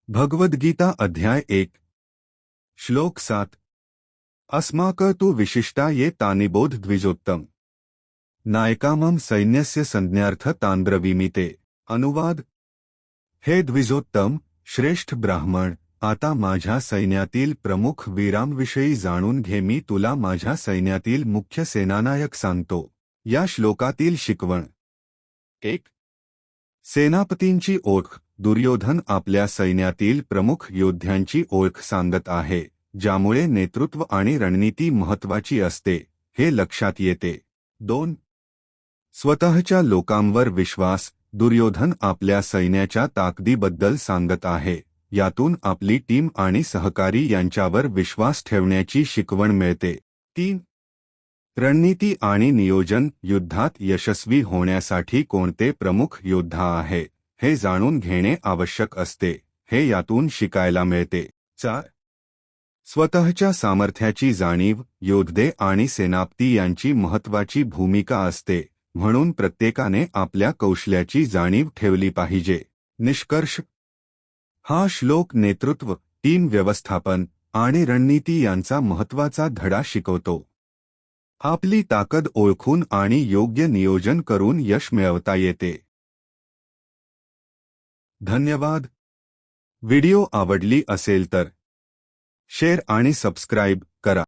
भगवद्गीता अध्याय 1 श्लोक 7 अस्माक तु विशिष्टा ये तानिबोध द्विजोत्तम नायकामं सैन्यस्य संज्ञार्थ तांब्रवीमिते। अनुवाद हे द्विजोत्तम श्रेष्ठ ब्राह्मण, आता माझ्या सैन्यातील प्रमुख वीरांविषयी जाणून घे। मी तुला माझ्या सैन्यातील मुख्य सेनानायक सांगतो। या श्लोकातील शिकवण 1. सेनापतींची ओळख। दुर्योधन आपल्या सैन्यातील प्रमुख योद्ध्यांची ओळख सांगत आहे, ज्यामुळे नेतृत्व आणि रणनीती महत्त्वाची असते हे लक्षात येते। 2. स्वतःच्या लोकांवर विश्वास। दुर्योधन आपल्या सैन्याच्या ताकदीबद्दल सांगत आहे, यातून आपली टीम आणि सहकारी यांच्यावर विश्वास ठेवण्याची शिकवण मिळते। 3. रणनीती आणि नियोजन। युद्धात यशस्वी होण्यासाठी कोणते प्रमुख योद्धा आहे हे जाणून घेणे आवश्यक असते, हे यातून शिकायला मिळते। 4. स्वतःच्या सामर्थ्याची जाणीव। योद्धे आणि सेनापती यांची महत्त्वाची भूमिका असते, म्हणून प्रत्येकाने आपल्या कौशल्याची जाणीव ठेवली पाहिजे। निष्कर्ष हा श्लोक नेतृत्व, टीम व्यवस्थापन आणि रणनीती यांचा महत्त्वाचा धडा शिकवतो। आपली ताकद ओळखून आणि योग्य नियोजन करून यश मिळवता येते। धन्यवाद। व्हिडिओ आवडली असेल तर शेअर आणि सबस्क्राइब करा।